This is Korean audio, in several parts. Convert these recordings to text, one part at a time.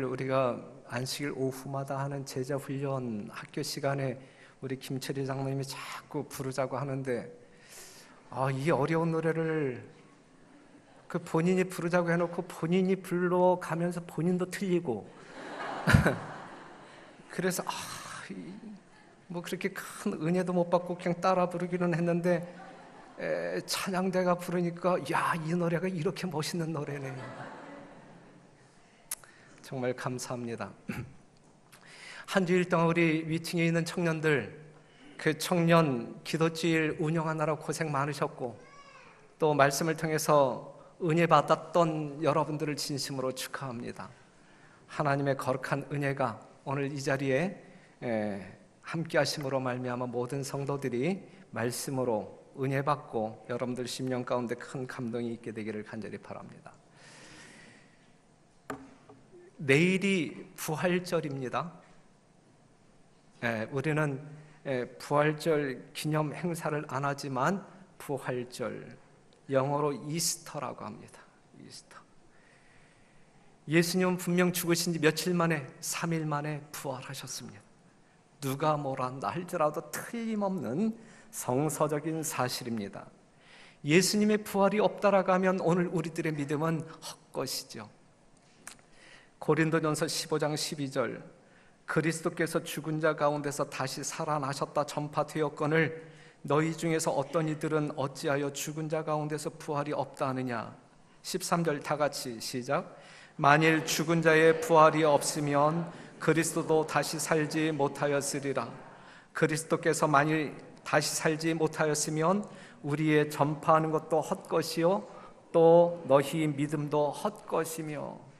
우리가 안식일 오후마다 하는 제자 훈련 학교 시간에 우리 김철희 장로님이 자꾸 부르자고 하는데 이 어려운 노래를 본인이 부르자고 해놓고 본인이 불러가면서 본인도 틀리고 그래서 뭐 그렇게 큰 은혜도 못 받고 그냥 따라 부르기는 했는데 찬양대가 부르니까 이 노래가 이렇게 멋있는 노래네. 정말 감사합니다. 한 주일 동안 우리 위층에 있는 청년들 그 청년 기도주일 운영하느라 고생 많으셨고 또 말씀을 통해서 은혜 받았던 여러분들을 진심으로 축하합니다. 하나님의 거룩한 은혜가 오늘 이 자리에 함께 하심으로 말미암아 모든 성도들이 말씀으로 은혜 받고 여러분들 심령 가운데 큰 감동이 있게 되기를 간절히 바랍니다. 내일이 부활절입니다. 우리는 부활절 기념 행사를 안 하지만 부활절, 영어로 이스터라고 합니다. 이스터. 예수님은 분명 죽으신 지 며칠 만에 3일 만에 부활하셨습니다. 누가 뭐라 한다 할지라도 틀림없는 성서적인 사실입니다. 예수님의 부활이 없다라고 하면 오늘 우리들의 믿음은 헛것이죠. 고린도전서 15장 12절 그리스도께서 죽은 자 가운데서 다시 살아나셨다 전파되었거늘 너희 중에서 어떤 이들은 어찌하여 죽은 자 가운데서 부활이 없다 하느냐. 13절 다 같이 시작. 만일 죽은 자의 부활이 없으면 그리스도도 다시 살지 못하였으리라. 그리스도께서 만일 다시 살지 못하였으면 우리의 전파하는 것도 헛것이요 또 너희 믿음도 헛것이며.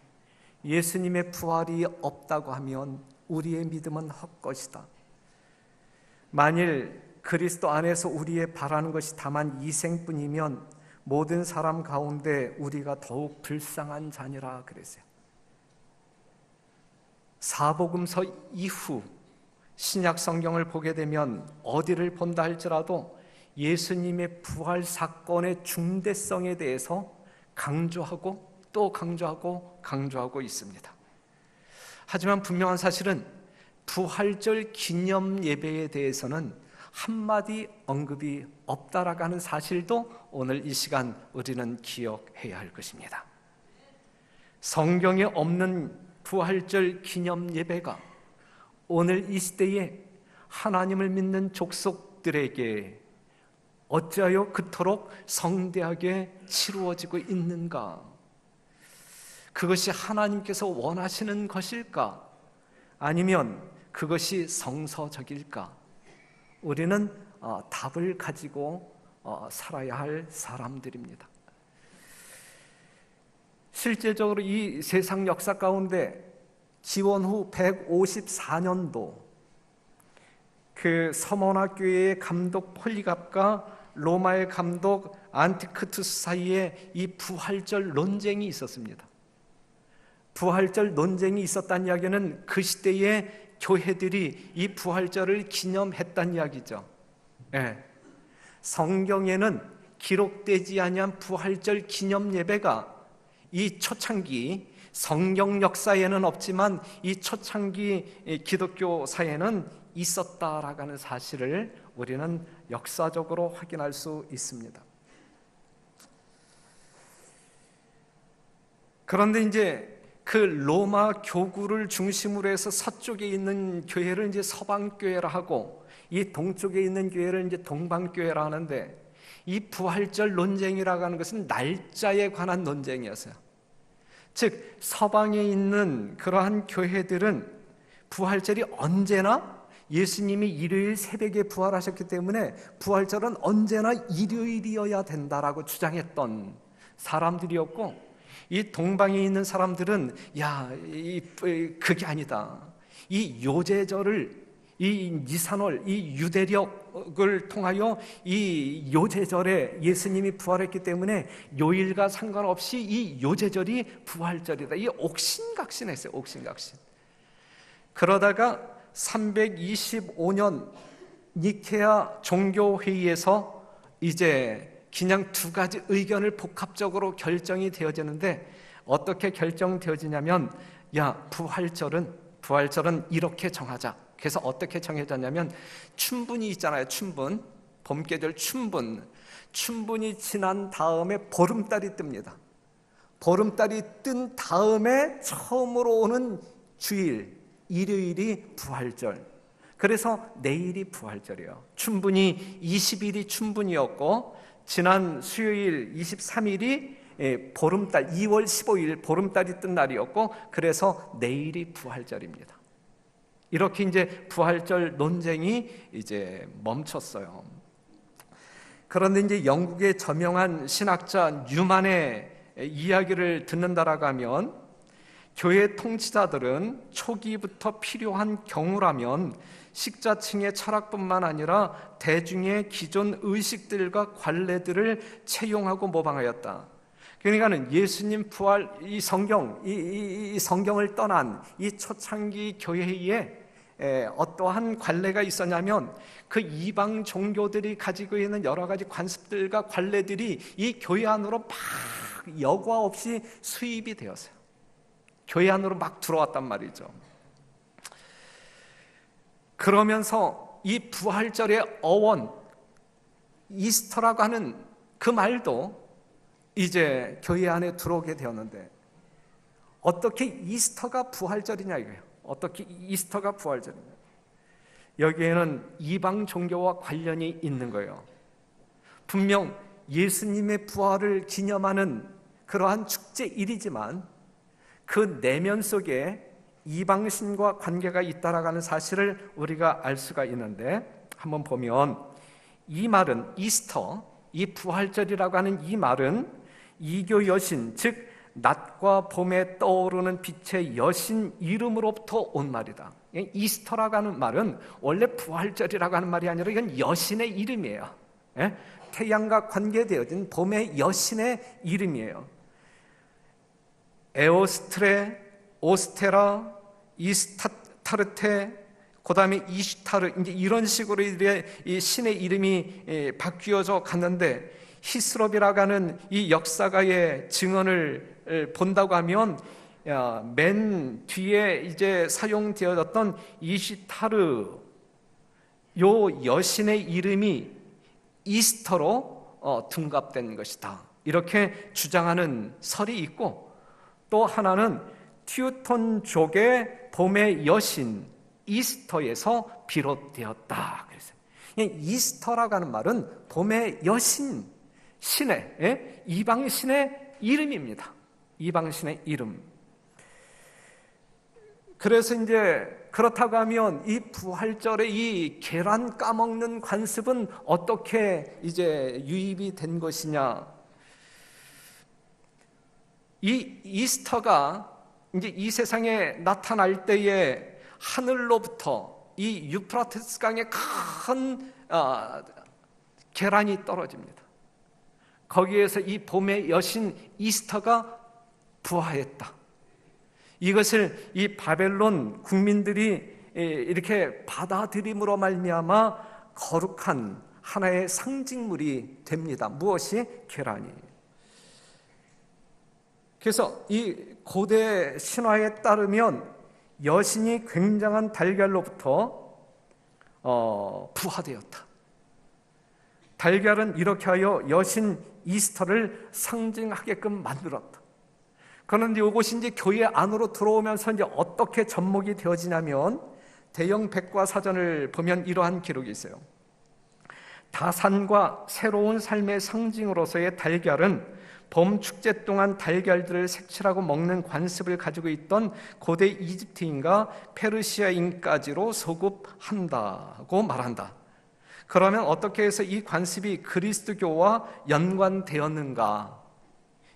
예수님의 부활이 없다고 하면 우리의 믿음은 헛것이다. 만일 그리스도 안에서 우리의 바라는 것이 다만 이생뿐이면 모든 사람 가운데 우리가 더욱 불쌍한 자니라 그랬어요. 사복음서 이후 신약 성경을 보게 되면 어디를 본다 할지라도 예수님의 부활 사건의 중대성에 대해서 강조하고 또 강조하고 있습니다. 하지만 분명한 사실은 부활절 기념 예배에 대해서는 한마디 언급이 없다라고 하는 사실도 오늘 이 시간 우리는 기억해야 할 것입니다. 성경에 없는 부활절 기념 예배가 오늘 이 시대에 하나님을 믿는 족속들에게 어찌하여 그토록 성대하게 치루어지고 있는가? 그것이 하나님께서 원하시는 것일까? 아니면 그것이 성서적일까? 우리는 답을 가지고 살아야 할 사람들입니다. 실제적으로 이 세상 역사 가운데 지원 후 154년도 그 서머나 교회의 감독 폴리갑과 로마의 감독 안티크투스 사이에 이 부활절 논쟁이 있었습니다. 부활절 논쟁이 있었다는 이야기는 그 시대의 교회들이 이 부활절을 기념했다는 이야기죠. 성경에는 기록되지 아니한 부활절 기념 예배가 이 초창기 성경 역사에는 없지만 이 초창기 기독교사에는 있었다라고 하는 사실을 우리는 역사적으로 확인할 수 있습니다. 그런데 이제 그 로마 교구를 중심으로 해서 서쪽에 있는 교회를 이제 서방교회라 하고 이 동쪽에 있는 교회를 이제 동방교회라 하는데 이 부활절 논쟁이라고 하는 것은 날짜에 관한 논쟁이었어요. 즉 서방에 있는 그러한 교회들은 부활절이 언제나 예수님이 일요일 새벽에 부활하셨기 때문에 부활절은 언제나 일요일이어야 된다라고 주장했던 사람들이었고 이 동방에 있는 사람들은 그게 아니다. 이 요제절을 이 니산월, 이 유대력을 통하여 이 요제절에 예수님이 부활했기 때문에 요일과 상관없이 이 요제절이 부활절이다. 이 옥신각신했어요. 옥신각신. 그러다가 325년 니케아 종교회의에서 이제 그냥 두 가지 의견을 복합적으로 결정이 되어지는데 어떻게 결정되어지냐면 야, 부활절은 이렇게 정하자. 그래서 어떻게 정해졌냐면, 춘분이 있잖아요. 춘분, 봄계절 춘분이 지난 다음에 보름달이 뜹니다. 보름달이 뜬 다음에 처음으로 오는 주일, 일요일이 부활절. 그래서 내일이 부활절이에요. 춘분이 20일이 춘분이었고, 지난 수요일 23일이 보름달, 2월 15일 보름달이 뜬 날이었고, 그래서 내일이 부활절입니다. 이렇게 이제 부활절 논쟁이 이제 멈췄어요. 그런데 이제 영국의 저명한 신학자 뉴만의 이야기를 듣는다라고 하면, 교회 통치자들은 초기부터 필요한 경우라면 식자층의 철학뿐만 아니라 대중의 기존 의식들과 관례들을 채용하고 모방하였다. 그러니까는 예수님 부활, 이 성경을 떠난 이 초창기 교회에 어떠한 관례가 있었냐면, 그 이방 종교들이 가지고 있는 여러 가지 관습들과 관례들이 이 교회 안으로 막 여과 없이 수입이 되었어요. 교회 안으로 막 들어왔단 말이죠. 그러면서 이 부활절의 어원, 이스터라고 하는 그 말도 이제 교회 안에 들어오게 되었는데, 어떻게 이스터가 부활절이냐 이거예요. 어떻게 이스터가 부활절이냐. 여기에는 이방 종교와 관련이 있는 거예요. 분명 예수님의 부활을 기념하는 그러한 축제일이지만 그 내면 속에 이방신과 관계가 있다라는 사실을 우리가 알 수가 있는데, 한번 보면 이 말은 이스터, 이 부활절이라고 하는 이 말은 이교 여신, 즉 낮과 봄에 떠오르는 빛의 여신 이름으로부터 온 말이다. 이스터라고 하는 말은 원래 부활절이라고 하는 말이 아니라 이건 여신의 이름이에요. 태양과 관계되어진 봄의 여신의 이름이에요. 에오스트레, 오스테라, 이스타르테, 그 다음에 이슈타르, 이제 이런 식으로 이 신의 이름이 바뀌어져 갔는데, 히스롭이라고 하는 이 역사가의 증언을 본다고 하면, 맨 뒤에 이제 사용되어졌던 이슈타르, 요 여신의 이름이 이스터로 둔갑된 것이다, 이렇게 주장하는 설이 있고, 또 하나는 티우톤족의 봄의 여신 이스터에서 비롯되었다. 그래서 이스터라고 하는 말은 봄의 여신, 신의, 이방신의 이름입니다. 이방신의 이름. 그래서 이제 그렇다고 하면 이 부활절에 이 계란 까먹는 관습은 어떻게 이제 유입이 된 것이냐? 이 이스터가 이제 이 세상에 나타날 때에 하늘로부터 이 유프라테스 강에 큰 계란이 떨어집니다. 거기에서 이 봄의 여신 이스터가 부화했다. 이것을 이 바벨론 국민들이 이렇게 받아들임으로 말미암아 거룩한 하나의 상징물이 됩니다. 무엇이? 계란이. 그래서 이 고대 신화에 따르면 여신이 굉장한 달걀로부터 부화되었다. 달걀은 이렇게 하여 여신 이스터를 상징하게끔 만들었다. 그런데 이것이 이제 교회 안으로 들어오면서 이제 어떻게 접목이 되어지냐면, 대영 백과사전을 보면 이러한 기록이 있어요. 다산과 새로운 삶의 상징으로서의 달걀은 봄 축제 동안 달걀들을 색칠하고 먹는 관습을 가지고 있던 고대 이집트인과 페르시아인까지로 소급한다고 말한다. 그러면 어떻게 해서 이 관습이 그리스도교와 연관되었는가?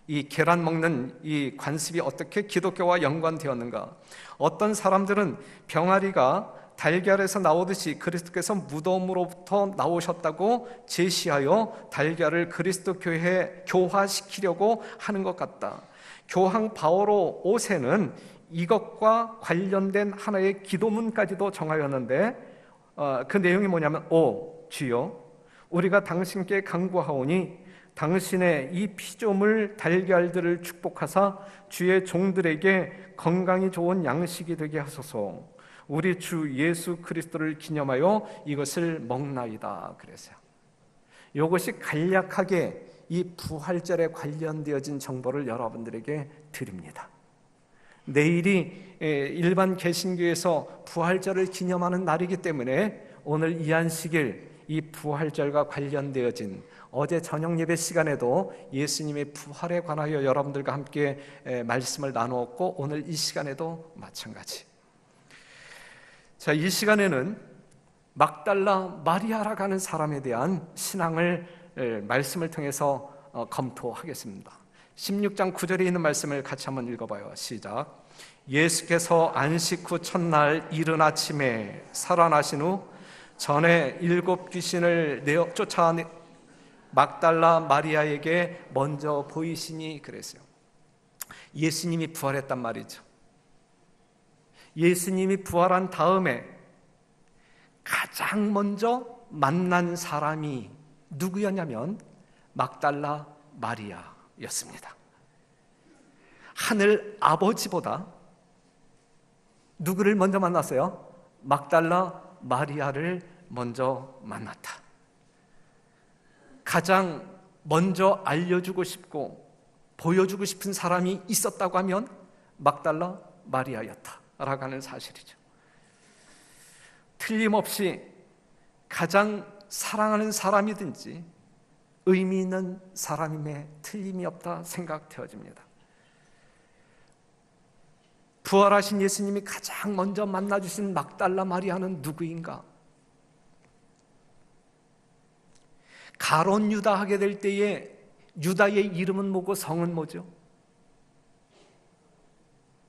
이 계란 먹는 이 관습이 어떻게 기독교와 연관되었는가? 어떤 사람들은 병아리가 달걀에서 나오듯이 그리스도께서 무덤으로부터 나오셨다고 제시하여 달걀을 그리스도 교회에 교화시키려고 하는 것 같다. 교황 바오로 5세는 이것과 관련된 하나의 기도문까지도 정하였는데, 그 내용이 뭐냐면, 오 주여, 우리가 당신께 간구하오니 당신의 이 피조물 달걀들을 축복하사 주의 종들에게 건강이 좋은 양식이 되게 하소서. 우리 주 예수 그리스도를 기념하여 이것을 먹나이다. 그래서요. 이것이 간략하게 이 부활절에 관련되어진 정보를 여러분들에게 드립니다. 내일이 일반 개신교에서 부활절을 기념하는 날이기 때문에 오늘 이 안식일 이 부활절과 관련되어진 어제 저녁 예배 시간에도 예수님의 부활에 관하여 여러분들과 함께 말씀을 나누었고 오늘 이 시간에도 마찬가지. 자, 이 시간에는 막달라 마리아라고 하는 사람에 대한 신앙을 말씀을 통해서 검토하겠습니다. 16장 9절에 있는 말씀을 같이 한번 읽어봐요. 시작. 예수께서 안식 후 첫날 이른 아침에 살아나신 후 전에 7 귀신을 쫓아내 막달라 마리아에게 먼저 보이시니 그랬어요. 예수님이 부활했단 말이죠. 예수님이 부활한 다음에 가장 먼저 만난 사람이 누구였냐면 막달라 마리아였습니다. 하늘 아버지보다 누구를 먼저 만났어요? 막달라 마리아를 먼저 만났다. 가장 먼저 알려주고 싶고 보여주고 싶은 사람이 있었다고 하면 막달라 마리아였다라고 하는 사실이죠. 틀림없이 가장 사랑하는 사람이든지 의미 있는 사람임에 틀림이 없다 생각되어집니다. 부활하신 예수님이 가장 먼저 만나주신 막달라 마리아는 누구인가? 가론 유다 하게 될 때에 유다의 이름은 뭐고 성은 뭐죠?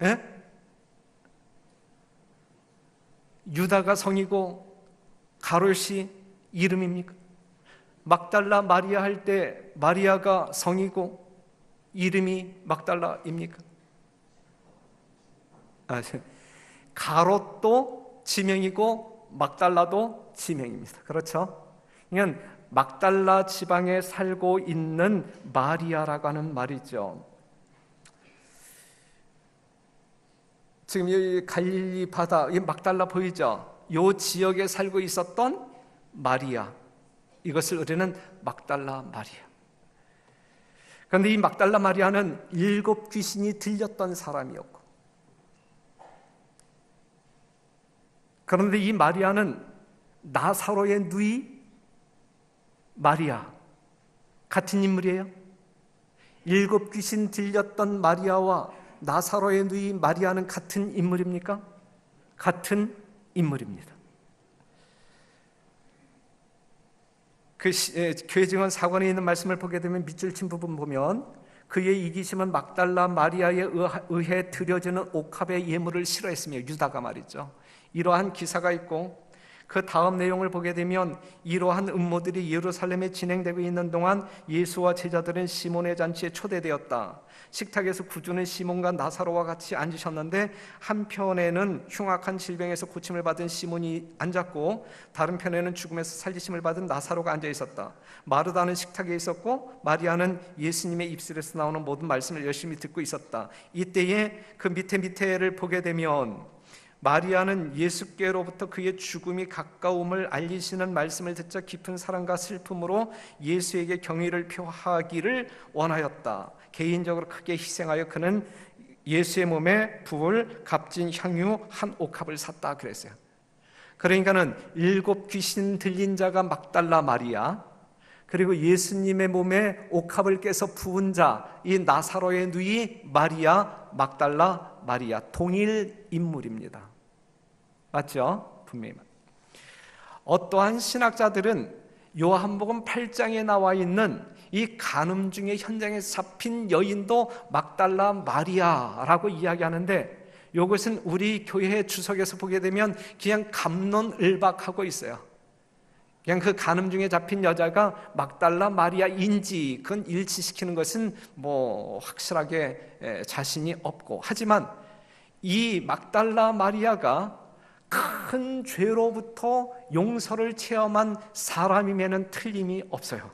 예? 유다가 성이고 가롯이 이름입니까? 막달라 마리아 할 때 마리아가 성이고 이름이 막달라입니까? 가롯도 지명이고 막달라도 지명입니다. 그렇죠? 그러니까 막달라 지방에 살고 있는 마리아라고 하는 말이죠. 지금 이 갈릴리 바다, 이 막달라 보이죠? 이 지역에 살고 있었던 마리아, 이것을 우리는 막달라 마리아. 그런데 이 막달라 마리아는 7 귀신이 들렸던 사람이었고, 그런데 이 마리아는 나사로의 누이 마리아 같은 인물이에요? 7 귀신 들렸던 마리아와 나사로의 누이 마리아는 같은 인물입니까? 같은 인물입니다. 그 교회 증언 사관에 있는 말씀을 보게 되면 밑줄 친 부분 보면 그의 이기심은 막달라 마리아에 의해 드려지는 옥합의 예물을 싫어했으며, 유다가 말이죠. 이러한 기사가 있고, 그 다음 내용을 보게 되면 이러한 음모들이 예루살렘에 진행되고 있는 동안 예수와 제자들은 시몬의 잔치에 초대되었다. 식탁에서 구주는 시몬과 나사로와 같이 앉으셨는데 한편에는 흉악한 질병에서 고침을 받은 시몬이 앉았고 다른 편에는 죽음에서 살리심을 받은 나사로가 앉아 있었다. 마르다는 식탁에 있었고 마리아는 예수님의 입술에서 나오는 모든 말씀을 열심히 듣고 있었다. 이때에 그 밑에를 보게 되면 마리아는 예수께로부터 그의 죽음이 가까움을 알리시는 말씀을 듣자 깊은 사랑과 슬픔으로 예수에게 경의를 표하기를 원하였다. 개인적으로 크게 희생하여 그는 예수의 몸에 부을 값진 향유 1 옥합을 샀다 그랬어요. 그러니까는 7 귀신 들린 자가 막달라 마리아, 그리고 예수님의 몸에 옥합을 깨서 부은 자 이 나사로의 누이 마리아, 막달라 마리아, 동일 인물입니다. 맞죠? 분명히. 어떠한 신학자들은 요한복음 8장에 나와 있는 이 간음 중에 현장에서 잡힌 여인도 막달라 마리아라고 이야기하는데, 이것은 우리 교회 주석에서 보게 되면 그냥 갑론을박하고 있어요. 그냥 그 간음 중에 잡힌 여자가 막달라 마리아인지 그건 일치시키는 것은 뭐 확실하게 자신이 없고, 하지만 이 막달라 마리아가 큰 죄로부터 용서를 체험한 사람임에는 틀림이 없어요.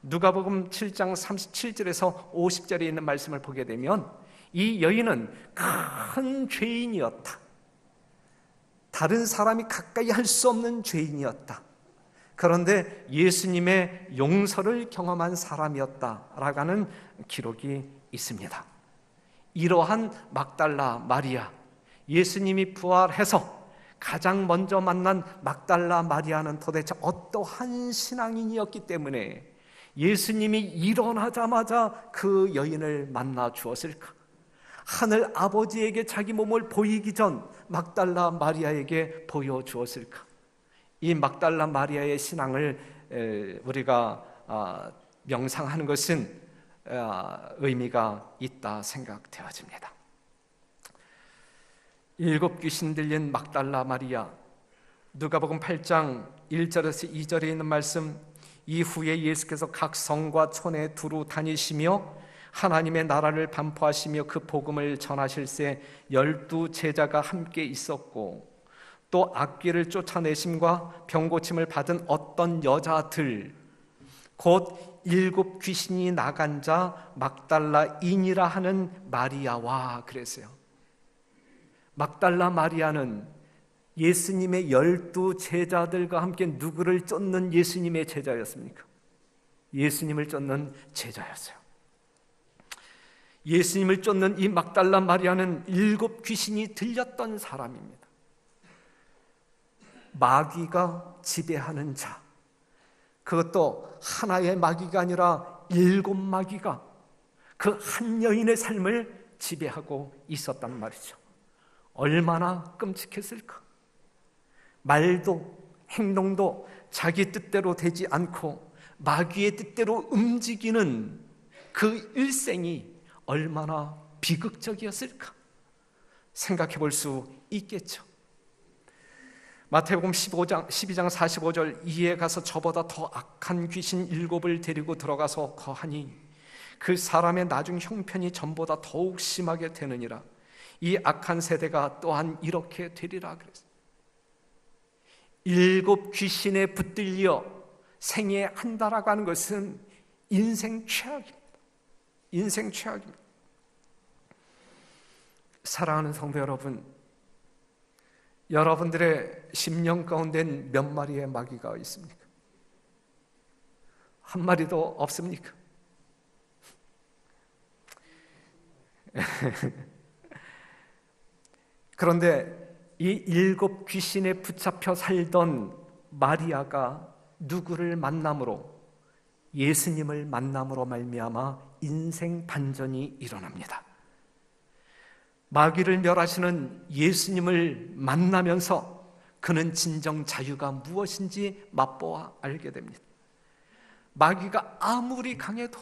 누가복음 7장 37절에서 50절에 있는 말씀을 보게 되면 이 여인은 큰 죄인이었다. 다른 사람이 가까이 할 수 없는 죄인이었다. 그런데 예수님의 용서를 경험한 사람이었다라고 하는 기록이 있습니다. 이러한 막달라 마리아, 예수님이 부활해서 가장 먼저 만난 막달라 마리아는 도대체 어떠한 신앙인이었기 때문에 예수님이 일어나자마자 그 여인을 만나 주었을까? 하늘 아버지에게 자기 몸을 보이기 전 막달라 마리아에게 보여주었을까? 이 막달라 마리아의 신앙을 우리가 명상하는 것은 의미가 있다 생각되어집니다. 7 귀신 들린 막달라 마리아, 누가복음 8장 1절에서 2절에 있는 말씀, 이후에 예수께서 각 성과 촌에 두루 다니시며 하나님의 나라를 반포하시며 그 복음을 전하실새 12 제자가 함께 있었고 또 악귀를 쫓아내심과 병고침을 받은 어떤 여자들 곧 7 귀신이 나간 자 막달라인이라 하는 마리아와 그랬어요. 막달라 마리아는 예수님의 12 제자들과 함께 누구를 쫓는 예수님의 제자였습니까? 예수님을 쫓는 제자였어요. 예수님을 쫓는 이 막달라 마리아는 7 귀신이 들렸던 사람입니다. 마귀가 지배하는 자, 그것도 하나의 마귀가 아니라 7 마귀가 그 한 여인의 삶을 지배하고 있었단 말이죠. 얼마나 끔찍했을까? 말도 행동도 자기 뜻대로 되지 않고 마귀의 뜻대로 움직이는 그 일생이 얼마나 비극적이었을까? 생각해 볼 수 있겠죠. 마태복음 12장 45절, 이에 가서 저보다 더 악한 귀신 7을 데리고 들어가서 거하니 그 사람의 나중 형편이 전보다 더욱 심하게 되느니라. 이 악한 세대가 또한 이렇게 되리라 그랬어요. 7 귀신에 붙들려 생애한다라고 하는 것은 인생 최악입니다. 인생 최악입니다. 사랑하는 성도 여러분, 여러분들의 심령 가운데는 몇 마리의 마귀가 있습니까? 한 마리도 없습니까? 그런데 이 7 귀신에 붙잡혀 살던 마리아가 누구를 만남으로, 예수님을 만남으로 말미암아 인생 반전이 일어납니다. 마귀를 멸하시는 예수님을 만나면서 그는 진정 자유가 무엇인지 맛보아 알게 됩니다. 마귀가 아무리 강해도,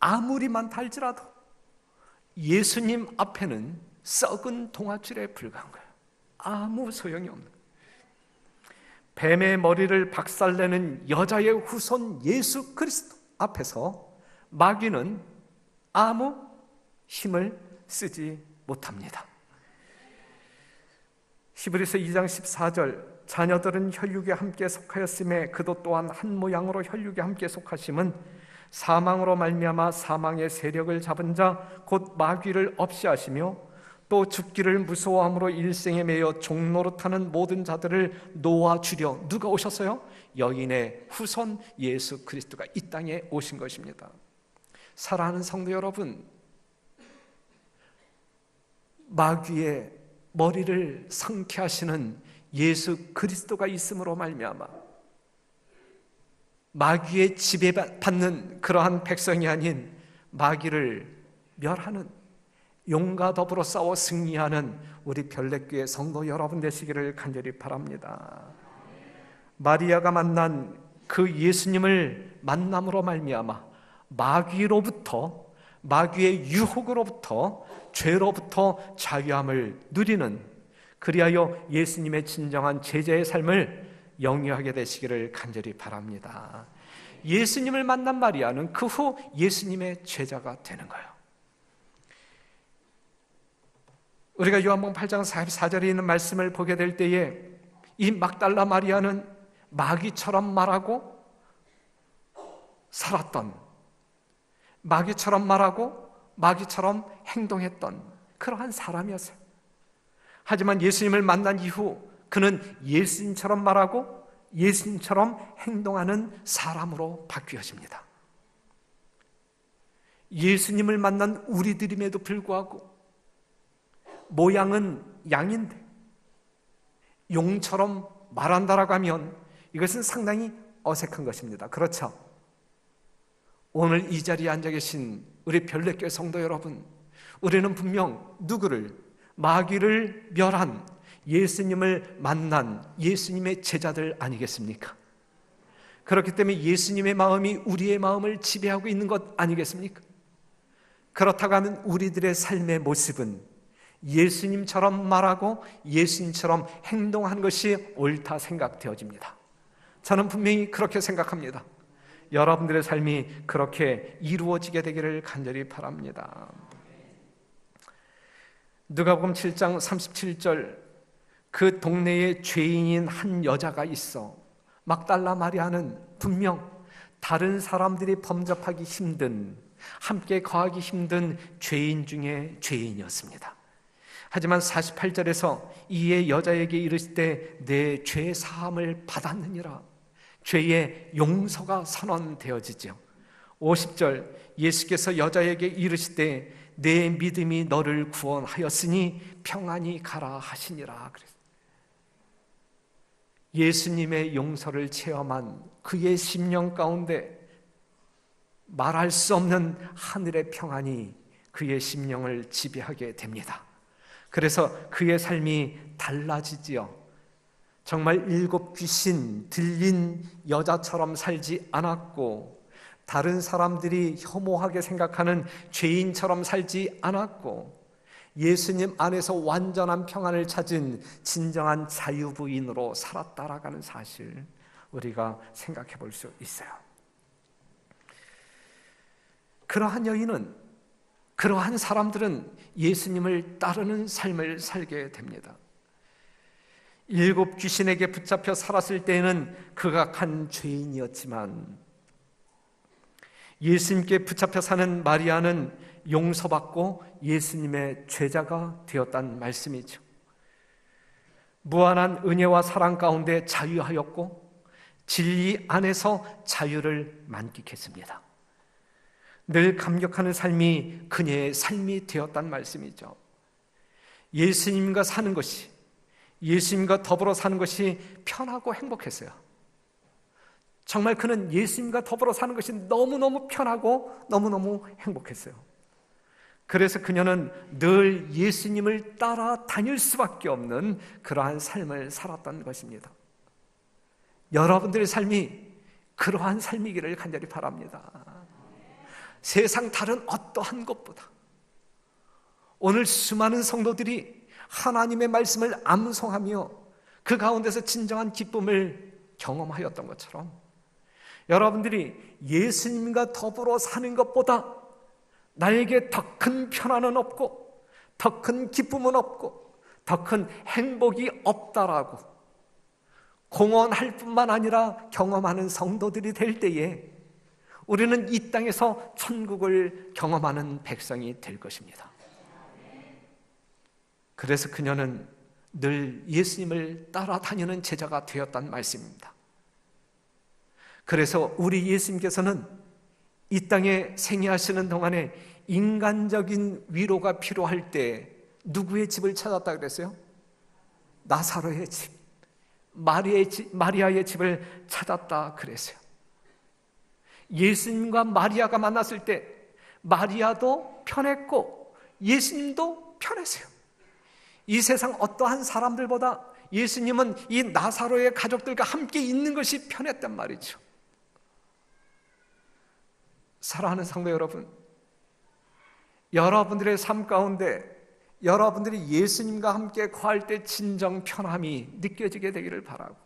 아무리 많다 할지라도 예수님 앞에는 썩은 동아줄에 불과한 거예요. 아무 소용이 없는 거예요. 뱀의 머리를 박살내는 여자의 후손 예수 그리스도 앞에서 마귀는 아무 힘을 쓰지 못합니다. 히브리서 2장 14절, 자녀들은 혈육에 함께 속하였음에 그도 또한 한 모양으로 혈육에 함께 속하심은 사망으로 말미암아 사망의 세력을 잡은 자 곧 마귀를 없이 하시며 또 죽기를 무서워함으로 일생에 매여 종노릇하는 모든 자들을 놓아주려. 누가 오셨어요? 여인의 후손 예수 그리스도가 이 땅에 오신 것입니다. 사랑하는 성도 여러분, 마귀의 머리를 상케하시는 예수 그리스도가 있음으로 말미암아 마귀의 지배받는 그러한 백성이 아닌 마귀를 멸하는, 용과 더불어 싸워 승리하는 우리 별내교회 성도 여러분 되시기를 간절히 바랍니다. 마리아가 만난 그 예수님을 만남으로 말미암아 마귀로부터, 마귀의 유혹으로부터, 죄로부터 자유함을 누리는, 그리하여 예수님의 진정한 제자의 삶을 영위하게 되시기를 간절히 바랍니다. 예수님을 만난 마리아는 그 후 예수님의 제자가 되는 거예요. 우리가 요한복음 8장 44절에 있는 말씀을 보게 될 때에 이 막달라 마리아는 마귀처럼 말하고 살았던, 마귀처럼 말하고 마귀처럼 행동했던 그러한 사람이었어요. 하지만 예수님을 만난 이후 그는 예수님처럼 말하고 예수님처럼 행동하는 사람으로 바뀌어집니다. 예수님을 만난 우리들임에도 불구하고 모양은 양인데 용처럼 말한다라고 하면 이것은 상당히 어색한 것입니다. 그렇죠? 오늘 이 자리에 앉아 계신 우리 별내교회 성도 여러분, 우리는 분명 누구를? 마귀를 멸한 예수님을 만난 예수님의 제자들 아니겠습니까? 그렇기 때문에 예수님의 마음이 우리의 마음을 지배하고 있는 것 아니겠습니까? 그렇다고 하면 우리들의 삶의 모습은 예수님처럼 말하고 예수님처럼 행동하는 것이 옳다 생각되어집니다. 저는 분명히 그렇게 생각합니다. 여러분들의 삶이 그렇게 이루어지게 되기를 간절히 바랍니다. 누가복음 7장 37절, 그 동네에 죄인인 한 여자가 있어 막달라 마리아는 분명 다른 사람들이 범접하기 힘든, 함께 거하기 힘든 죄인 중에 죄인이었습니다. 하지만 48절에서 이에 여자에게 이르실 때 내 죄 사함을 받았느니라, 죄의 용서가 선언되어지죠. 50절, 예수께서 여자에게 이르실 때 내 믿음이 너를 구원하였으니 평안히 가라 하시니라. 예수님의 용서를 체험한 그의 심령 가운데 말할 수 없는 하늘의 평안이 그의 심령을 지배하게 됩니다. 그래서 그의 삶이 달라지지요. 정말 7 귀신 들린 여자처럼 살지 않았고, 다른 사람들이 혐오하게 생각하는 죄인처럼 살지 않았고, 예수님 안에서 완전한 평안을 찾은 진정한 자유부인으로 살았다라는 사실, 우리가 생각해 볼 수 있어요. 그러한 여인은, 그러한 사람들은 예수님을 따르는 삶을 살게 됩니다. 7 귀신에게 붙잡혀 살았을 때에는 극악한 죄인이었지만 예수님께 붙잡혀 사는 마리아는 용서받고 예수님의 제자가 되었다는 말씀이죠. 무한한 은혜와 사랑 가운데 자유하였고 진리 안에서 자유를 만끽했습니다. 늘 감격하는 삶이 그녀의 삶이 되었다는 말씀이죠. 예수님과 사는 것이, 예수님과 더불어 사는 것이 편하고 행복했어요. 정말 그는 예수님과 더불어 사는 것이 너무너무 편하고 너무너무 행복했어요. 그래서 그녀는 늘 예수님을 따라 다닐 수밖에 없는 그러한 삶을 살았던 것입니다. 여러분들의 삶이 그러한 삶이기를 간절히 바랍니다. 세상 다른 어떠한 것보다 오늘 수많은 성도들이 하나님의 말씀을 암송하며 그 가운데서 진정한 기쁨을 경험하였던 것처럼 여러분들이 예수님과 더불어 사는 것보다 나에게 더 큰 평안은 없고 더 큰 기쁨은 없고 더 큰 행복이 없다라고 공언할 뿐만 아니라 경험하는 성도들이 될 때에 우리는 이 땅에서 천국을 경험하는 백성이 될 것입니다. 그래서 그녀는 늘 예수님을 따라다니는 제자가 되었다는 말씀입니다. 그래서 우리 예수님께서는 이 땅에 생애하시는 동안에 인간적인 위로가 필요할 때 누구의 집을 찾았다 그랬어요? 나사로의 집, 마리아의 집을 찾았다 그랬어요. 예수님과 마리아가 만났을 때 마리아도 편했고 예수님도 편했어요. 이 세상 어떠한 사람들보다 예수님은 이 나사로의 가족들과 함께 있는 것이 편했단 말이죠. 사랑하는 성도 여러분, 여러분들의 삶 가운데 여러분들이 예수님과 함께 거할 때 진정 편함이 느껴지게 되기를 바라고,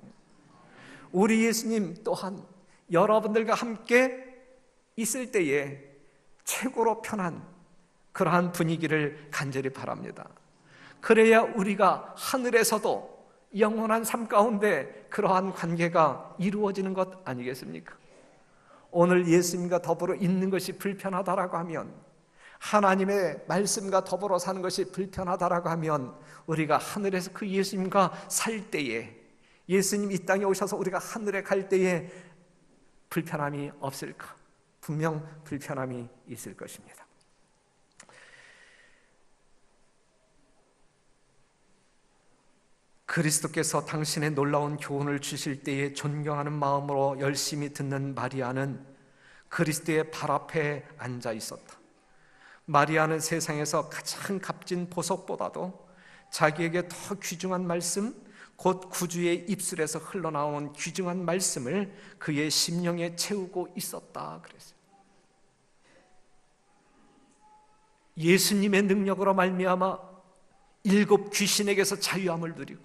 우리 예수님 또한 여러분들과 함께 있을 때에 최고로 편한 그러한 분위기를 간절히 바랍니다. 그래야 우리가 하늘에서도 영원한 삶 가운데 그러한 관계가 이루어지는 것 아니겠습니까? 오늘 예수님과 더불어 있는 것이 불편하다라고 하면, 하나님의 말씀과 더불어 사는 것이 불편하다라고 하면, 우리가 하늘에서 그 예수님과 살 때에, 예수님 이 땅에 오셔서 우리가 하늘에 갈 때에 불편함이 없을까? 분명 불편함이 있을 것입니다. 그리스도께서 당신의 놀라운 교훈을 주실 때에 존경하는 마음으로 열심히 듣는 마리아는 그리스도의 발 앞에 앉아 있었다. 마리아는 세상에서 가장 값진 보석보다도 자기에게 더 귀중한 말씀, 곧 구주의 입술에서 흘러나오는 귀중한 말씀을 그의 심령에 채우고 있었다 그랬어요. 예수님의 능력으로 말미암아 7 귀신에게서 자유함을 누리고,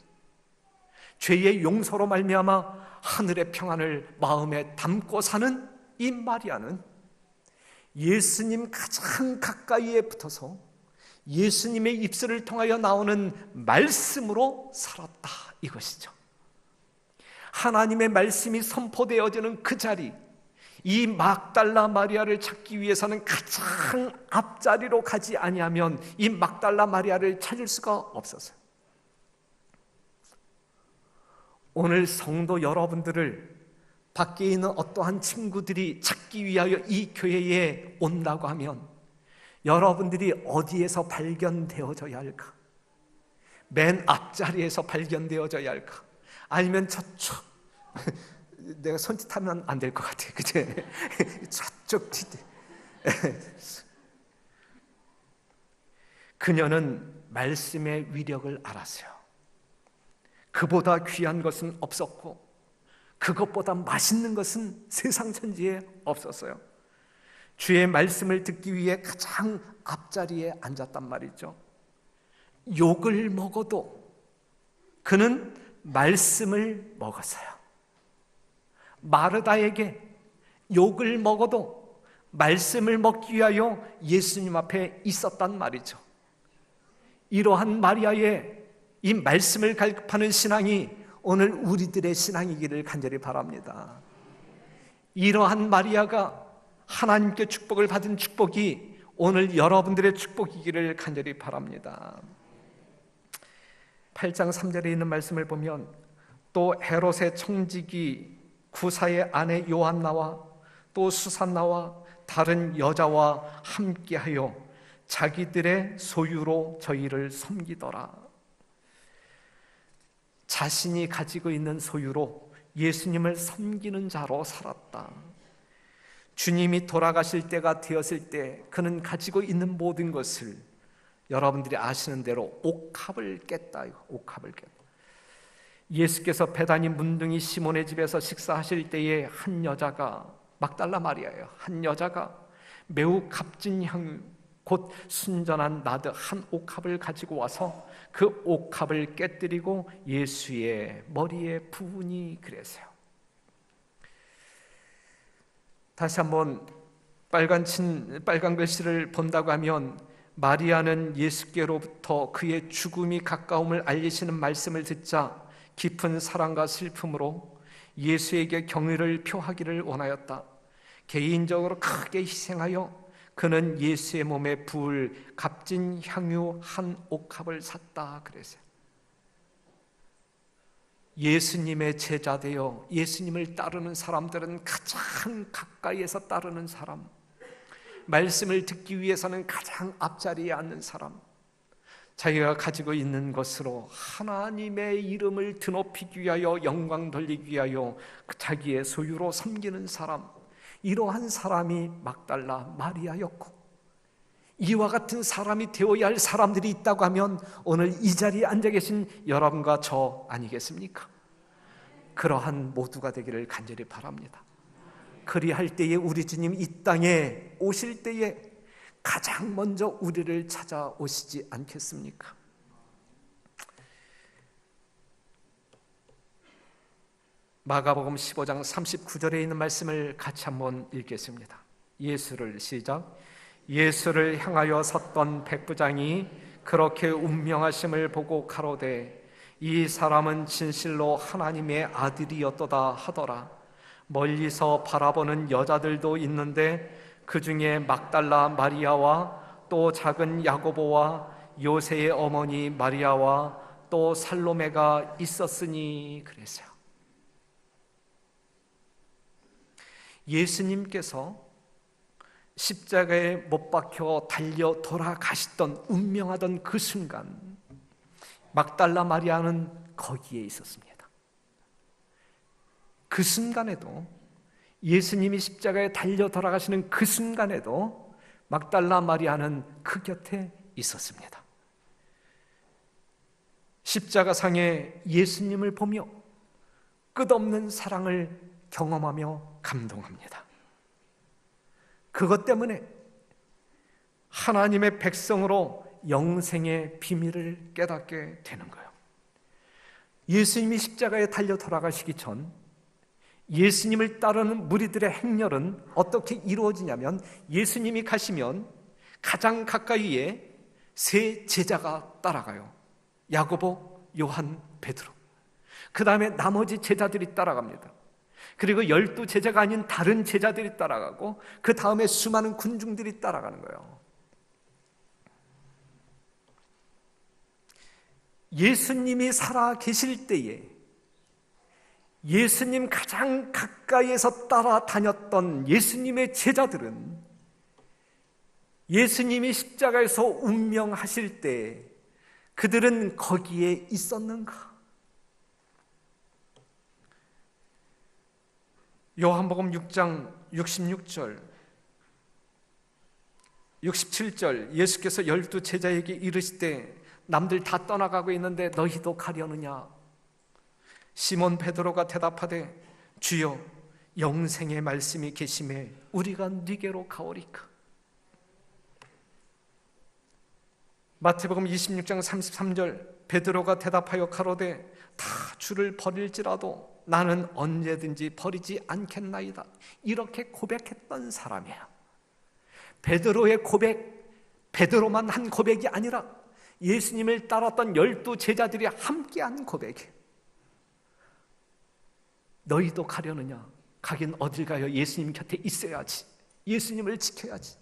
죄의 용서로 말미암아 하늘의 평안을 마음에 담고 사는 이 마리아는 예수님 가장 가까이에 붙어서 예수님의 입술을 통하여 나오는 말씀으로 살았다, 이것이죠. 하나님의 말씀이 선포되어지는 그 자리, 이 막달라 마리아를 찾기 위해서는 가장 앞자리로 가지 아니하면 이 막달라 마리아를 찾을 수가 없었어요. 오늘 성도 여러분들을 밖에 있는 어떠한 친구들이 찾기 위하여 이 교회에 온다고 하면 여러분들이 어디에서 발견되어져야 할까? 맨 앞자리에서 발견되어져야 할까? 아니면 저쪽, 내가 손짓하면 안 될 것 같아, 그치? 저쪽 뒤. 그녀는 말씀의 위력을 알았어요. 그보다 귀한 것은 없었고 그것보다 맛있는 것은 세상 천지에 없었어요. 주의 말씀을 듣기 위해 가장 앞자리에 앉았단 말이죠. 욕을 먹어도 그는 말씀을 먹었어요. 마르다에게 욕을 먹어도 말씀을 먹기 위하여 예수님 앞에 있었단 말이죠. 이러한 마리아의 이 말씀을 갈급하는 신앙이 오늘 우리들의 신앙이기를 간절히 바랍니다. 이러한 마리아가 하나님께 축복을 받은 축복이 오늘 여러분들의 축복이기를 간절히 바랍니다. 8장 3절에 있는 말씀을 보면, 또 헤롯의 청지기 구사의 아내 요한나와 또 수산나와 다른 여자와 함께하여 자기들의 소유로 저희를 섬기더라. 자신이 가지고 있는 소유로 예수님을 섬기는 자로 살았다. 주님이 돌아가실 때가 되었을 때 그는 가지고 있는 모든 것을, 여러분들이 아시는 대로 옥합을 깼다. 옥합을 깼다. 예수께서 베다니 문둥이 시몬의 집에서 식사하실 때에 한 여자가, 막달라 마리아예요. 한 여자가 매우 값진 향유, 곧 순전한 나드 한 옥합을 가지고 와서 그 옥합을 깨뜨리고 예수의 머리에 부으니 그래서요. 다시 한번 빨간 글씨를 본다고 하면, 마리아는 예수께로부터 그의 죽음이 가까움을 알리시는 말씀을 듣자 깊은 사랑과 슬픔으로 예수에게 경의를 표하기를 원하였다. 개인적으로 크게 희생하여 그는 예수의 몸에 부을 값진 향유 한 옥합을 샀다 그랬어요. 예수님의 제자 되어 예수님을 따르는 사람들은 가장 가까이에서 따르는 사람, 말씀을 듣기 위해서는 가장 앞자리에 앉는 사람, 자기가 가지고 있는 것으로 하나님의 이름을 드높이기 위하여, 영광 돌리기 위하여 자기의 소유로 섬기는 사람, 이러한 사람이 막달라 마리아였고, 이와 같은 사람이 되어야 할 사람들이 있다고 하면 오늘 이 자리에 앉아 계신 여러분과 저 아니겠습니까? 그러한 모두가 되기를 간절히 바랍니다. 그리할 때에 우리 주님 이 땅에 오실 때에 가장 먼저 우리를 찾아오시지 않겠습니까? 마가복음 15장 39절에 있는 말씀을 같이 한번 읽겠습니다. 예수를 시작. 예수를 향하여 섰던 백부장이 그렇게 운명하심을 보고 가로되 이 사람은 진실로 하나님의 아들이었도다 하더라. 멀리서 바라보는 여자들도 있는데 그 중에 막달라 마리아와 또 작은 야고보와 요새의 어머니 마리아와 또 살로메가 있었으니 그랬어요. 예수님께서 십자가에 못 박혀 달려 돌아가시던 운명하던 그 순간 막달라 마리아는 거기에 있었습니다. 그 순간에도, 예수님이 십자가에 달려 돌아가시는 그 순간에도 막달라 마리아는 그 곁에 있었습니다. 십자가상에 예수님을 보며 끝없는 사랑을 경험하며 감동합니다. 그것 때문에 하나님의 백성으로 영생의 비밀을 깨닫게 되는 거예요. 예수님이 십자가에 달려 돌아가시기 전 예수님을 따르는 무리들의 행렬은 어떻게 이루어지냐면, 예수님이 가시면 가장 가까이에 세 제자가 따라가요. 야고보, 요한, 베드로. 그 다음에 나머지 제자들이 따라갑니다. 그리고 12제자가 아닌 다른 제자들이 따라가고, 그 다음에 수많은 군중들이 따라가는 거예요. 예수님이 살아 계실 때에 예수님 가장 가까이에서 따라다녔던 예수님의 제자들은 예수님이 십자가에서 운명하실 때 그들은 거기에 있었는가? 요한복음 6장 66절 67절 예수께서 12제자에게 이르시되 남들 다 떠나가고 있는데 너희도 가려느냐? 시몬 베드로가 대답하되 주여 영생의 말씀이 계심에 우리가 네게로 가오리까? 마태복음 26장 33절 베드로가 대답하여 가로되 다 주를 버릴지라도 나는 언제든지 버리지 않겠나이다. 이렇게 고백했던 사람이에요. 베드로의 고백, 베드로만 한 고백이 아니라 예수님을 따랐던 12제자들이 함께한 고백이에요. 너희도 가려느냐? 가긴 어딜 가요? 예수님 곁에 있어야지. 예수님을 지켜야지.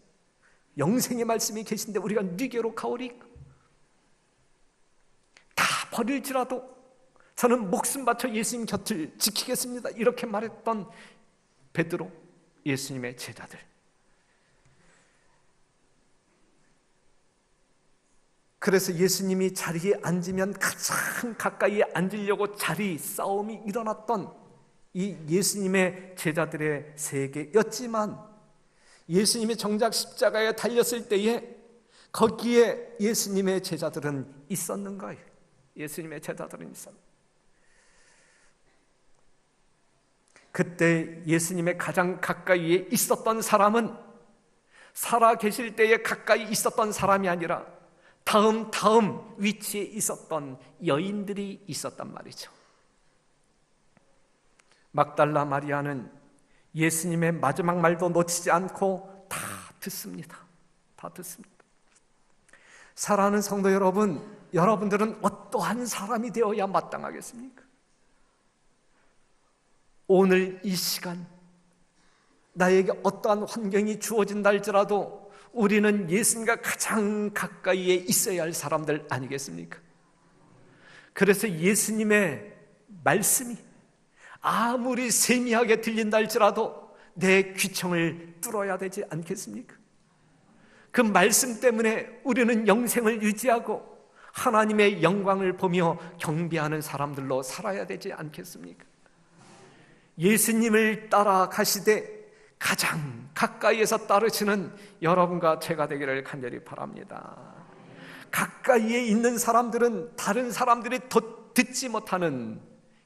영생의 말씀이 계신데 우리가 네게로 가오리까? 다 버릴지라도 저는 목숨 바쳐 예수님 곁을 지키겠습니다. 이렇게 말했던 베드로, 예수님의 제자들. 그래서 예수님이 자리에 앉으면 가장 가까이에 앉으려고 자리 싸움이 일어났던 이 예수님의 제자들의 세계였지만, 예수님이 정작 십자가에 달렸을 때에 거기에 예수님의 제자들은 있었는가요? 예수님의 제자들은 있었는가요? 그때 예수님의 가장 가까이에 있었던 사람은 살아 계실 때에 가까이 있었던 사람이 아니라 다음 위치에 있었던 여인들이 있었단 말이죠. 막달라 마리아는 예수님의 마지막 말도 놓치지 않고 다 듣습니다. 다 듣습니다. 사랑하는 성도 여러분, 여러분들은 어떠한 사람이 되어야 마땅하겠습니까? 오늘 이 시간 나에게 어떠한 환경이 주어진다 할지라도 우리는 예수님과 가장 가까이에 있어야 할 사람들 아니겠습니까? 그래서 예수님의 말씀이 아무리 세미하게 들린다 할지라도 내 귀청을 뚫어야 되지 않겠습니까? 그 말씀 때문에 우리는 영생을 유지하고 하나님의 영광을 보며 경배하는 사람들로 살아야 되지 않겠습니까? 예수님을 따라가시되 가장 가까이에서 따르시는 여러분과 제가 되기를 간절히 바랍니다. 가까이에 있는 사람들은 다른 사람들이 듣지 못하는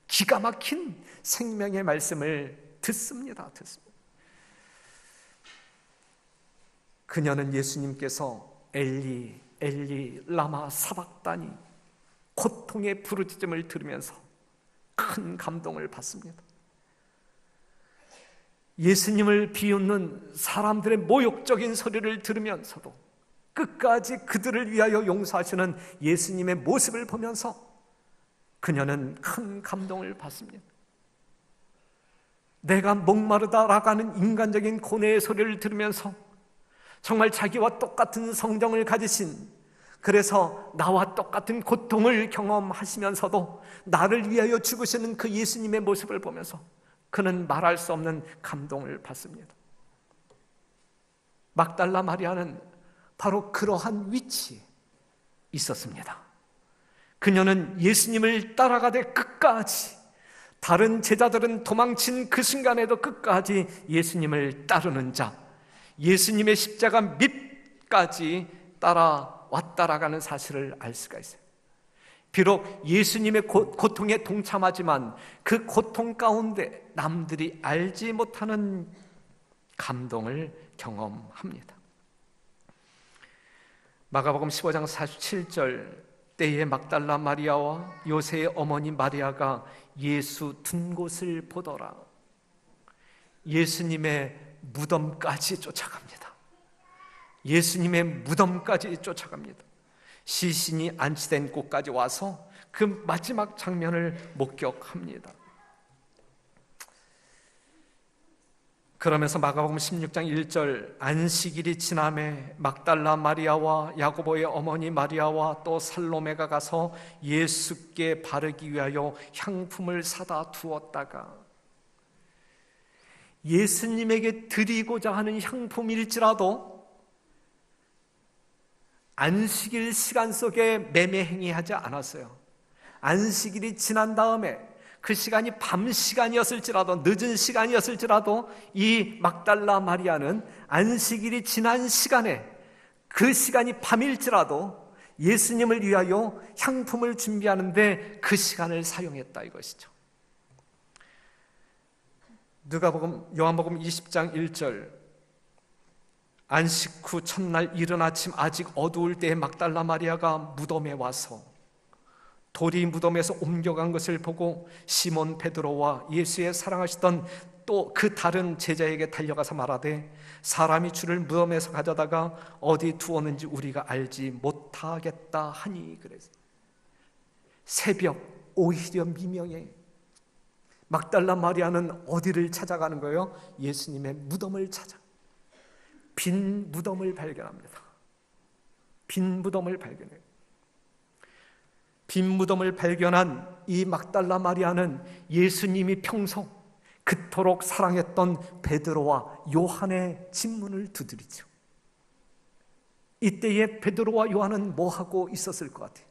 기가 막힌 생명의 말씀을 듣습니다. 그녀는 예수님께서 엘리 엘리 라마 사박다니 고통의 부르짖음을 들으면서 큰 감동을 받습니다. 예수님을 비웃는 사람들의 모욕적인 소리를 들으면서도 끝까지 그들을 위하여 용서하시는 예수님의 모습을 보면서 그녀는 큰 감동을 받습니다. 내가 목마르다라고 하는 인간적인 고뇌의 소리를 들으면서 정말 자기와 똑같은 성정을 가지신, 그래서 나와 똑같은 고통을 경험하시면서도 나를 위하여 죽으시는 그 예수님의 모습을 보면서 그는 말할 수 없는 감동을 받습니다. 막달라 마리아는 바로 그러한 위치에 있었습니다. 그녀는 예수님을 따라가되 끝까지, 다른 제자들은 도망친 그 순간에도 끝까지 예수님을 따르는 자, 예수님의 십자가 밑까지 따라왔다라는 사실을 알 수가 있어요. 비록 예수님의 고통에 동참하지만 그 고통 가운데 남들이 알지 못하는 감동을 경험합니다. 마가복음 15장 47절, 때에 막달라 마리아와 요새의 어머니 마리아가 예수 든 곳을 보더라. 예수님의 무덤까지 쫓아갑니다. 예수님의 무덤까지 쫓아갑니다. 시신이 안치된 곳까지 와서 그 마지막 장면을 목격합니다. 그러면서 마가복음 16장 1절, 안식일이 지남에 막달라 마리아와 야고보의 어머니 마리아와 또 살로메가 가서 예수께 바르기 위하여 향품을 사다 두었다가, 예수님에게 드리고자 하는 향품일지라도 안식일 시간 속에 매매 행위하지 않았어요. 안식일이 지난 다음에 그 시간이 밤 시간이었을지라도, 늦은 시간이었을지라도 이 막달라 마리아는 안식일이 지난 시간에, 그 시간이 밤일지라도 예수님을 위하여 향품을 준비하는데 그 시간을 사용했다 이것이죠. 요한복음 20장 1절, 안식 후 첫날 이른 아침 아직 어두울 때에 막달라 마리아가 무덤에 와서 돌이 무덤에서 옮겨간 것을 보고 시몬 베드로와 예수의 사랑하시던 또 그 다른 제자에게 달려가서 말하되, 사람이 주를 무덤에서 가져다가 어디 두었는지 우리가 알지 못하겠다 하니. 그래서 새벽, 오히려 미명에 막달라 마리아는 어디를 찾아가는 거예요? 예수님의 무덤을 찾아. 빈 무덤을 발견합니다. 빈 무덤을 발견해요. 빈 무덤을 발견한 이 막달라 마리아는 예수님이 평소 그토록 사랑했던 베드로와 요한의 집문을 두드리죠. 이때에 베드로와 요한은 뭐 하고 있었을 것 같아요?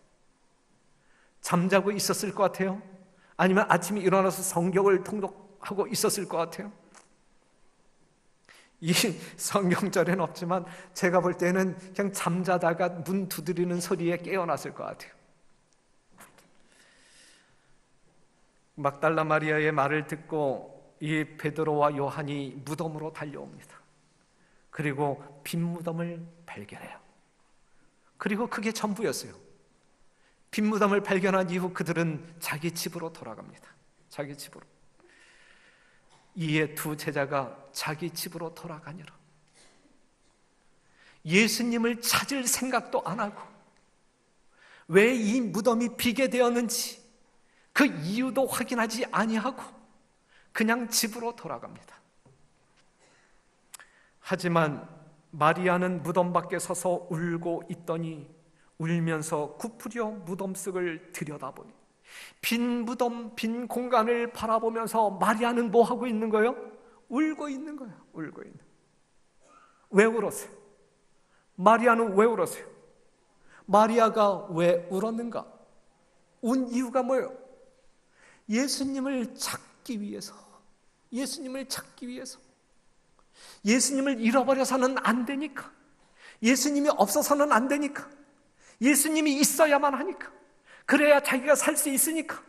잠자고 있었을 것 같아요? 아니면 아침에 일어나서 성경을 통독하고 있었을 것 같아요? 이 성경절에는 없지만 제가 볼 때는 그냥 잠자다가 문 두드리는 소리에 깨어났을 것 같아요. 막달라 마리아의 말을 듣고 이 베드로와 요한이 무덤으로 달려옵니다. 그리고 빈 무덤을 발견해요. 그리고 그게 전부였어요. 빈 무덤을 발견한 이후 그들은 자기 집으로 돌아갑니다. 자기 집으로. 이에 두 제자가 자기 집으로 돌아가니라. 예수님을 찾을 생각도 안 하고, 왜 이 무덤이 비게 되었는지 그 이유도 확인하지 아니하고 그냥 집으로 돌아갑니다. 하지만 마리아는 무덤 밖에 서서 울고 있더니 울면서 굽으려 무덤 속을 들여다보니 빈 무덤, 빈 공간을 바라보면서 마리아는 뭐 하고 있는 거예요? 울고 있는 거예요. 울고 있는. 왜 울었어요? 마리아는 왜 울었어요? 마리아가 왜 울었는가? 운 이유가 뭐예요? 예수님을 찾기 위해서. 예수님을 찾기 위해서. 예수님을 잃어버려서는 안 되니까. 예수님이 없어서는 안 되니까. 예수님이 있어야만 하니까. 그래야 자기가 살 수 있으니까.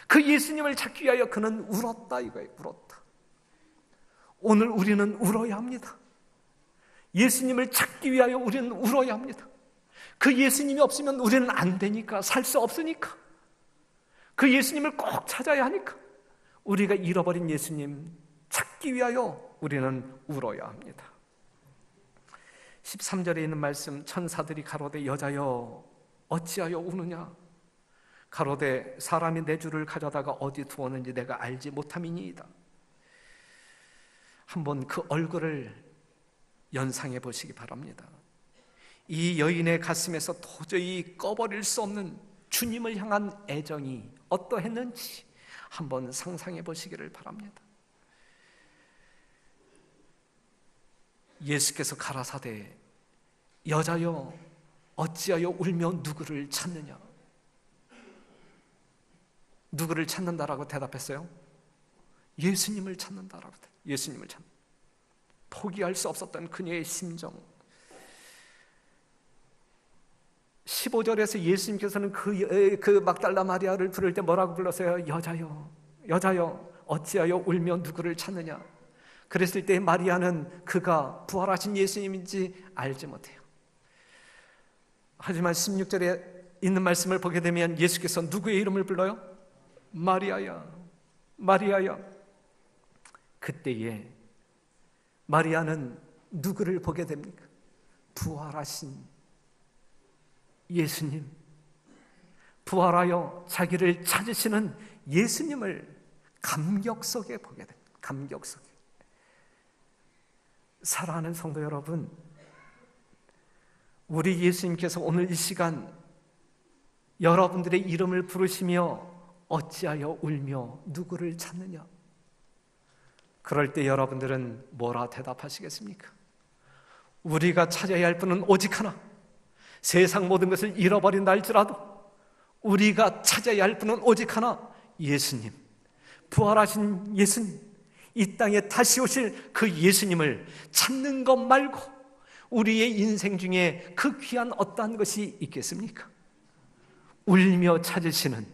그 예수님을 찾기 위하여 그는 울었다 이거예요. 울었다. 오늘 우리는 울어야 합니다. 예수님을 찾기 위하여 우리는 울어야 합니다. 그 예수님이 없으면 우리는 안 되니까. 살 수 없으니까. 그 예수님을 꼭 찾아야 하니까. 우리가 잃어버린 예수님 찾기 위하여 우리는 울어야 합니다. 13절에 있는 말씀, 천사들이 가로되 여자여 어찌하여 우느냐? 가로되 사람이 내 주를 가져다가 어디 두었는지 내가 알지 못함이니이다. 한번 그 얼굴을 연상해 보시기 바랍니다. 이 여인의 가슴에서 도저히 꺼버릴 수 없는 주님을 향한 애정이 어떠했는지 한번 상상해 보시기를 바랍니다. 예수께서 가라사대 여자여 어찌하여 울며 누구를 찾느냐? 누구를 찾는다라고 대답했어요? 예수님을 찾는다라고. 예수님을 찾는, 포기할 수 없었던 그녀의 심정. 15절에서 예수님께서는 그 막달라 마리아를 부를 때 뭐라고 불렀어요? 여자여, 여자여, 어찌하여 울며 누구를 찾느냐? 그랬을 때 마리아는 그가 부활하신 예수님인지 알지 못해요. 하지만 16절에 있는 말씀을 보게 되면 예수께서 누구의 이름을 불러요? 마리아야, 마리아야. 그때에 마리아는 누구를 보게 됩니까? 부활하신 예수님, 부활하여 자기를 찾으시는 예수님을 감격 속에 보게 됩니다. 감격 속에. 사랑하는 성도 여러분, 우리 예수님께서 오늘 이 시간 여러분들의 이름을 부르시며 어찌하여 울며 누구를 찾느냐? 그럴 때 여러분들은 뭐라 대답하시겠습니까? 우리가 찾아야 할 분은 오직 하나, 세상 모든 것을 잃어버린다 할지라도 우리가 찾아야 할 분은 오직 하나, 예수님, 부활하신 예수님, 이 땅에 다시 오실 그 예수님을 찾는 것 말고 우리의 인생 중에 그 귀한 어떠한 것이 있겠습니까? 울며 찾으시는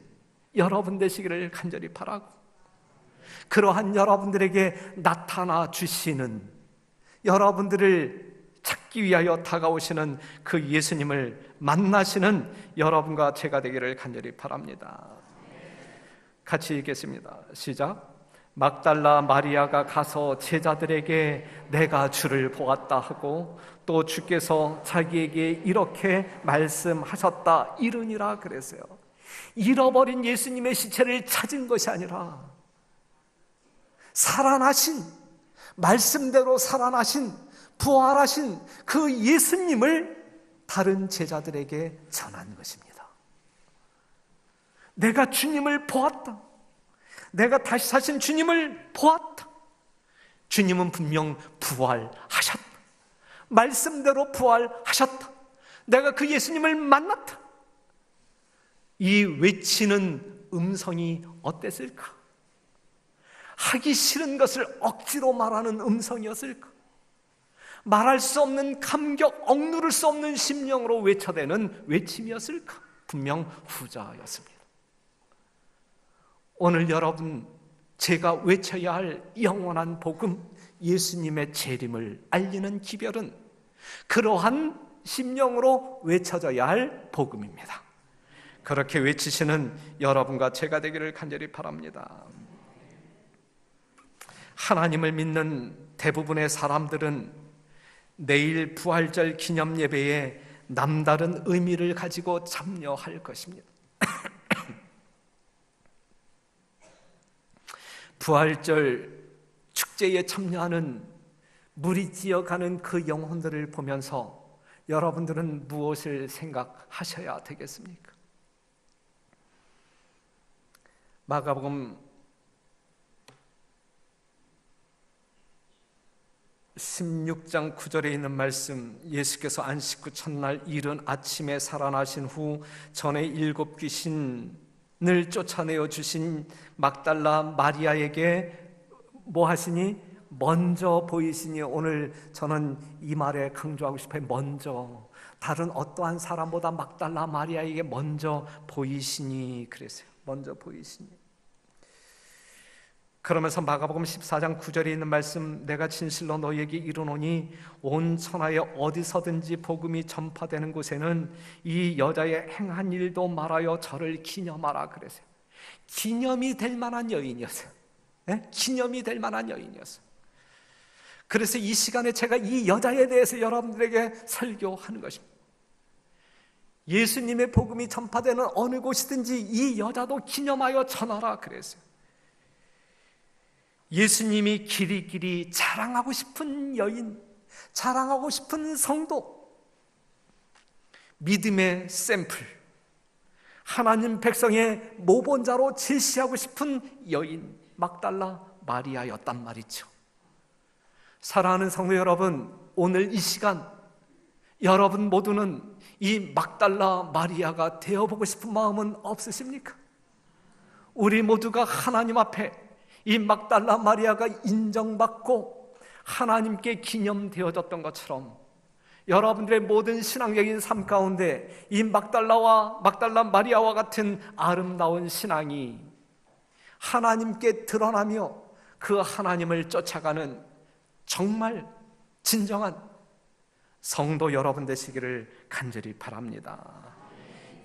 여러분 되시기를 간절히 바라고, 그러한 여러분들에게 나타나 주시는, 여러분들을 찾기 위하여 다가오시는 그 예수님을 만나시는 여러분과 제가 되기를 간절히 바랍니다. 같이 읽겠습니다. 시작. 막달라 마리아가 가서 제자들에게 내가 주를 보았다 하고 또 주께서 자기에게 이렇게 말씀하셨다 이르니라 그랬어요. 잃어버린 예수님의 시체를 찾은 것이 아니라 살아나신, 말씀대로 살아나신, 부활하신 그 예수님을 다른 제자들에게 전한 것입니다. 내가 주님을 보았다. 내가 다시 사신 주님을 보았다. 주님은 분명 부활하셨다. 말씀대로 부활하셨다. 내가 그 예수님을 만났다. 이 외치는 음성이 어땠을까? 하기 싫은 것을 억지로 말하는 음성이었을까? 말할 수 없는 감격, 억누를 수 없는 심령으로 외쳐대는 외침이었을까? 분명 후자였습니다. 오늘 여러분, 제가 외쳐야 할 영원한 복음, 예수님의 재림을 알리는 기별은 그러한 심령으로 외쳐져야 할 복음입니다. 그렇게 외치시는 여러분과 제가 되기를 간절히 바랍니다. 하나님을 믿는 대부분의 사람들은 내일 부활절 기념 예배에 남다른 의미를 가지고 참여할 것입니다. 부활절 축제에 참여하는 무리지어가는 그 영혼들을 보면서 여러분들은 무엇을 생각하셔야 되겠습니까? 마가복음 16장 9절에 있는 말씀, 예수께서 안식 후 첫날 이른 아침에 살아나신 후 전에 7 귀신을 쫓아내어 주신 막달라 마리아에게 뭐 하시니? 먼저 보이시니. 오늘 저는 이 말에 강조하고 싶어요. 먼저, 다른 어떠한 사람보다 막달라 마리아에게 먼저 보이시니 그랬어요. 먼저 보이시니. 그러면서 마가복음 14장 9절에 있는 말씀, 내가 진실로 너희에게 이르노니 온 천하에 어디서든지 복음이 전파되는 곳에는 이 여자의 행한 일도 말하여 저를 기념하라 그랬어요. 기념이 될 만한 여인이었어요. 네? 기념이 될 만한 여인이었어요. 그래서 이 시간에 제가 이 여자에 대해서 여러분들에게 설교하는 것입니다. 예수님의 복음이 전파되는 어느 곳이든지 이 여자도 기념하여 전하라 그랬어요. 예수님이 길이길이 자랑하고 싶은 여인, 자랑하고 싶은 성도, 믿음의 샘플, 하나님 백성의 모본자로 제시하고 싶은 여인 막달라 마리아였단 말이죠. 사랑하는 성도 여러분, 오늘 이 시간 여러분 모두는 이 막달라 마리아가 되어보고 싶은 마음은 없으십니까? 우리 모두가 하나님 앞에 이 막달라 마리아가 인정받고 하나님께 기념되어졌던 것처럼 여러분들의 모든 신앙적인 삶 가운데 이 막달라 마리아와 같은 아름다운 신앙이 하나님께 드러나며 그 하나님을 쫓아가는 정말 진정한 성도 여러분 되시기를 간절히 바랍니다.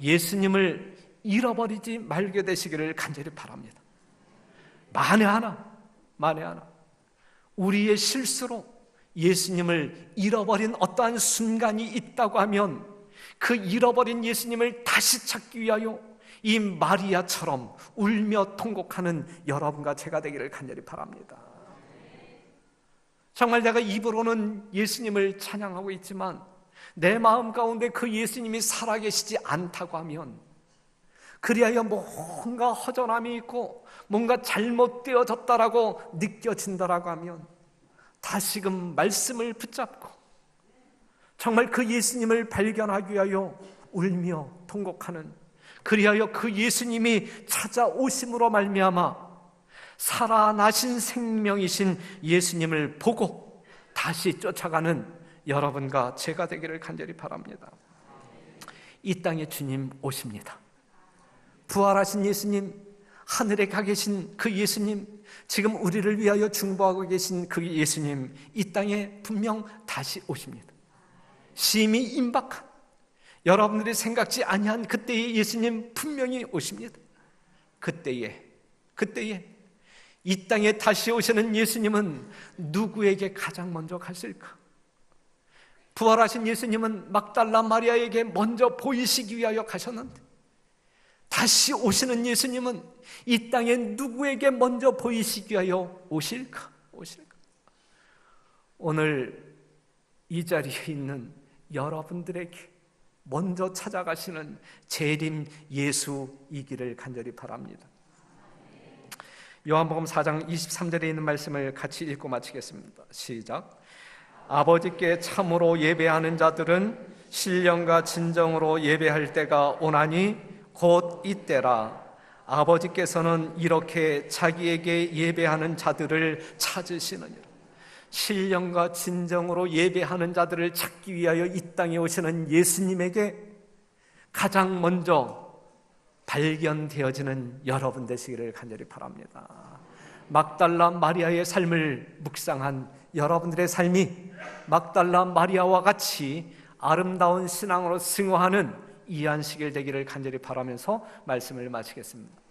예수님을 잃어버리지 말게 되시기를 간절히 바랍니다. 만에 하나 우리의 실수로 예수님을 잃어버린 어떠한 순간이 있다고 하면 그 잃어버린 예수님을 다시 찾기 위하여 이 마리아처럼 울며 통곡하는 여러분과 제가 되기를 간절히 바랍니다. 정말 내가 입으로는 예수님을 찬양하고 있지만 내 마음 가운데 그 예수님이 살아계시지 않다고 하면, 그리하여 뭔가 허전함이 있고 뭔가 잘못되어졌다라고 느껴진다라고 하면 다시금 말씀을 붙잡고 정말 그 예수님을 발견하기 위하여 울며 통곡하는, 그리하여 그 예수님이 찾아오심으로 말미암아 살아나신 생명이신 예수님을 보고 다시 쫓아가는 여러분과 제가 되기를 간절히 바랍니다. 이 땅에 주님 오십니다. 부활하신 예수님, 하늘에 가 계신 그 예수님, 지금 우리를 위하여 중보하고 계신 그 예수님, 이 땅에 분명 다시 오십니다. 심히 임박한, 여러분들이 생각지 아니한 그때의 예수님 분명히 오십니다. 그때에 이 땅에 다시 오시는 예수님은 누구에게 가장 먼저 갔을까? 부활하신 예수님은 막달라 마리아에게 먼저 보이시기 위하여 가셨는데, 다시 오시는 예수님은 이 땅에 누구에게 먼저 보이시기 위하여 오실까? 오늘 이 자리에 있는 여러분들에게 먼저 찾아가시는 재림 예수이기를 간절히 바랍니다. 요한복음 4장 23절에 있는 말씀을 같이 읽고 마치겠습니다. 시작. 아버지께 참으로 예배하는 자들은 신령과 진정으로 예배할 때가 오나니 곧 이때라. 아버지께서는 이렇게 자기에게 예배하는 자들을 찾으시느니라. 신령과 진정으로 예배하는 자들을 찾기 위하여 이 땅에 오시는 예수님에게 가장 먼저 발견되어지는 여러분 되시기를 간절히 바랍니다. 막달라 마리아의 삶을 묵상한 여러분들의 삶이 막달라 마리아와 같이 아름다운 신앙으로 승화하는 이 안식일 되기를 간절히 바라면서 말씀을 마치겠습니다.